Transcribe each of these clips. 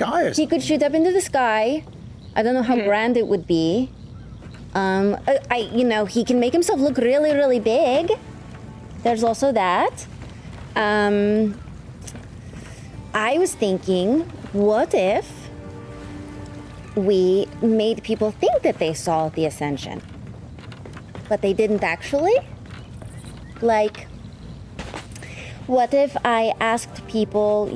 sky or He could shoot up into the sky. I don't know how grand it would be. He can make himself look really, really big. There's also that. I was thinking, what if we made people think that they saw the ascension, but they didn't actually? Like, what if I asked people,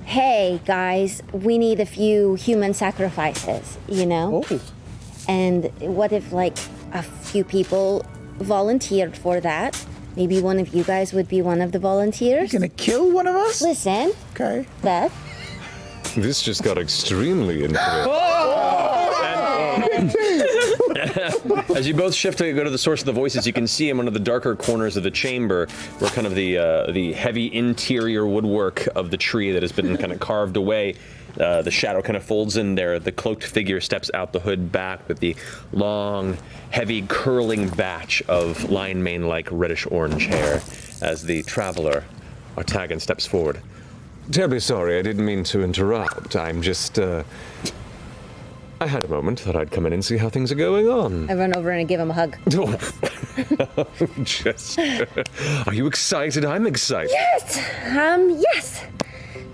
hey, guys, we need a few human sacrifices, Oh. And what if, a few people volunteered for that? Maybe one of you guys would be one of the volunteers? You're gonna kill one of us? Listen, Okay. Beth. This just got extremely interesting. As you both shift to go to the source of the voices, you can see in one of the darker corners of the chamber where kind of the heavy interior woodwork of the tree that has been kind of carved away, the shadow kind of folds in there. The cloaked figure steps out the hood back with the long, heavy, curling batch of lion mane-like reddish-orange hair as the traveler, Artagan, steps forward. Terribly sorry, I didn't mean to interrupt. I'm just, I had a moment, thought I'd come in and see how things are going on. I run over and I give him a hug. Are you excited? I'm excited. Yes! Yes!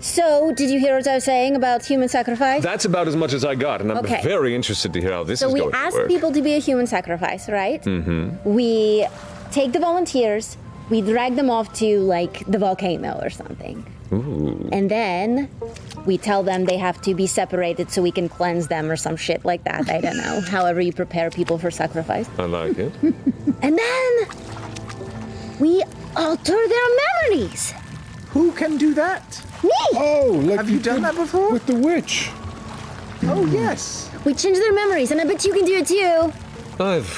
So, did you hear what I was saying about human sacrifice? That's about as much as I got, and I'm Okay. very interested to hear how this So is we going to ask work. people to be a human sacrifice, right? Mm-hmm. We take the volunteers, we drag them off to, the volcano or something. Ooh. And then we tell them they have to be separated so we can cleanse them or some shit like that. I don't know. However you prepare people for sacrifice. I like it. And then we alter their memories. Who can do that? Me! Oh, like Have you done that before? with the witch? Oh, yes. We change their memories, and I bet you can do it too. I've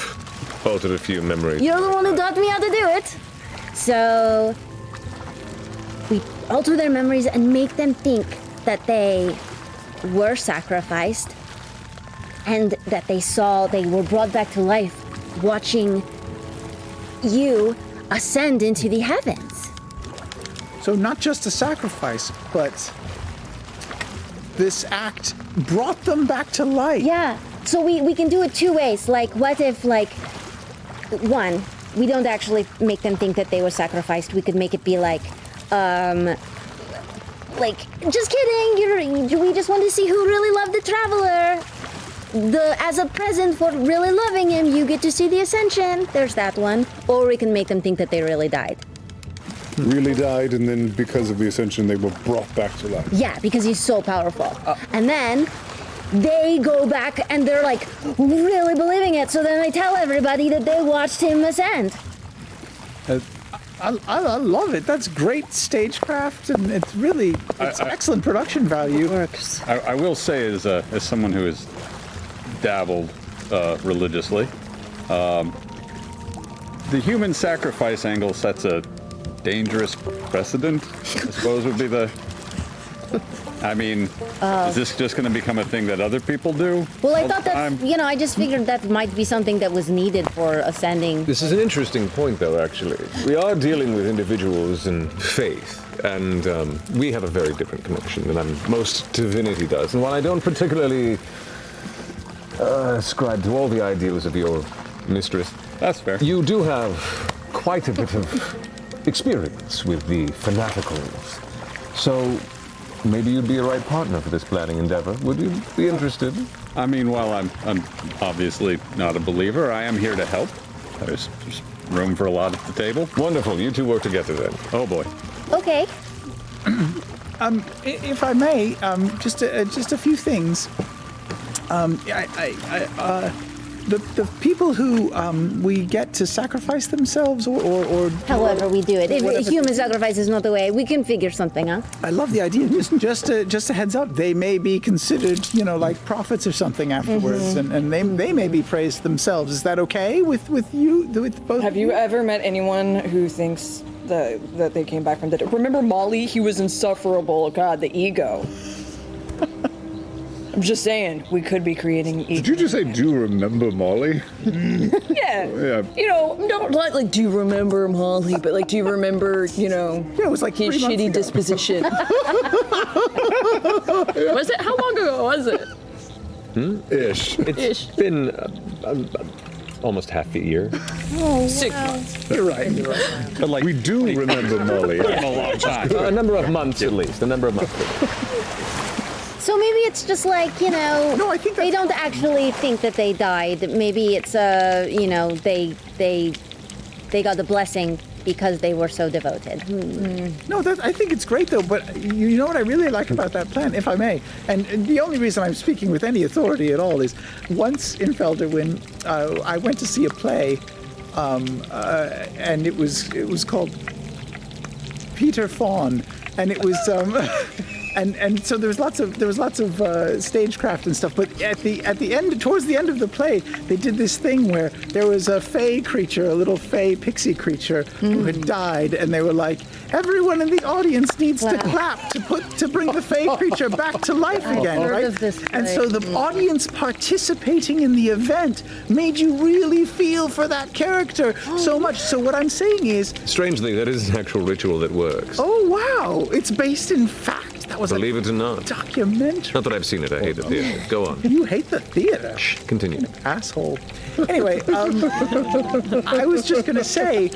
altered a few memories. You're the one who taught me how to do it. So we alter their memories and make them think that they were sacrificed and that they were brought back to life watching you ascend into the heavens. So not just a sacrifice, but this act brought them back to life. Yeah, so we can do it two ways. What if, one, we don't actually make them think that they were sacrificed. We could make it be just kidding, we just want to see who really loved the traveler. As a present for really loving him, you get to see the ascension. There's that one. Or we can make them think that they really died. Really died, and then because of the ascension, they were brought back to life. Yeah, because he's so powerful. And then they go back and they're really believing it. So then they tell everybody that they watched him ascend. I love it. That's great stagecraft, and it's really excellent production value. Works. I will say, as someone who has dabbled religiously, the human sacrifice angle sets a dangerous precedent, I suppose would be the... I mean, is this just going to become a thing that other people do? Well, I all thought the time? that, I just figured that might be something that was needed for ascending. This is an interesting point, though, actually. We are dealing with individuals in faith, and we have a very different connection than most divinity does. And while I don't particularly ascribe to all the ideals of your mistress, That's fair. you do have quite a bit of experience with the fanaticals. So maybe you'd be a right partner for this planning endeavor. Would you be interested? I mean, while I'm obviously not a believer, I am here to help. There's room for a lot at the table. Wonderful. You two work together then. Oh boy. Okay. If I may, just a few things. The people who we get to sacrifice themselves, or However we do it. If whatever- human sacrifice is not the way, we can figure something out. I love the idea. Just a heads up. They may be considered, like prophets or something afterwards, and they may be praised themselves. Is that okay with you? With both? Have you ever met anyone who thinks that they came back from the dead? Remember Molly? He was insufferable. God, the ego. I'm just saying, we could be creating. Did you just say, do you remember Molly? Yeah. Yeah. You know, don't like, do you remember Molly? But like, do you remember, Yeah, it was like his 3 months shitty ago. disposition? Was it? How long ago was it? Ish. It's been almost half a year. 6 months. You're right. But like We do remember Molly. Been a long time. a number of months at least. A number of months. So maybe it's just like, No, I think they that's- don't actually think that they died. Maybe it's they got the blessing because they were so devoted. No, I think it's great though. But you know what I really like about that plan, if I may, and the only reason I'm speaking with any authority at all is once in Felderwin, I went to see a play, and it was called Peter Fawn, and it was. And so there was lots of stagecraft and stuff, but at the end, towards the end of the play, they did this thing where there was a fey creature, a little fey pixie creature who had died, and they were like, everyone in the audience needs to clap to bring the fey creature back to life again, heard right? of this And play. so the audience participating in the event made you really feel for that character so much. So what I'm saying is, Strangely, that is an actual ritual that works. oh wow, it's based in fact. That was Believe a it or not. documentary. Not that I've seen it. I hate the theater. Go on. You hate the theater. Continue. Asshole. Anyway, I was just going to say,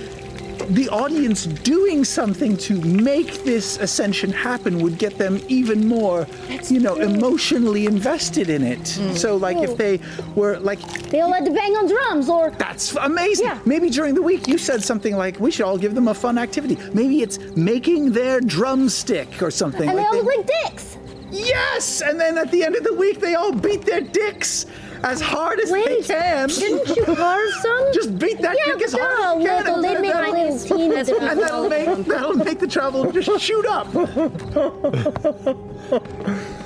the audience doing something to make this ascension happen would get them even more, emotionally invested in it. So, like, if they were like, They all had to bang on drums, or that's amazing. Yeah. Maybe during the week you said something like, we should all give them a fun activity. Maybe it's making their drumstick or something. and they all they- look like dicks. Yes! And then at the end of the week, they all beat their dicks as hard as they Wait, can. didn't you carve some? Just beat that Yeah, dick as but hard as you can. no, they made a little teeny and that'll make the travel just shoot up.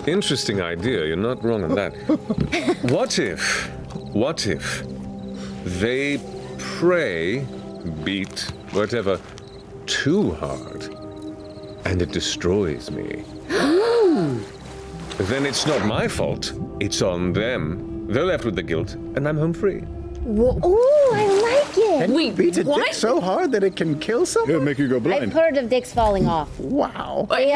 Interesting idea. You're not wrong on that. What if they pray, beat, whatever, too hard, and it destroys me? Then it's not my fault. It's on them. They're left with the guilt, and I'm home free. Ooh, I like it. And Wait, beat a what? dick so hard that it can kill someone? It'll make you go I've blind. heard of dicks falling off. Wow. They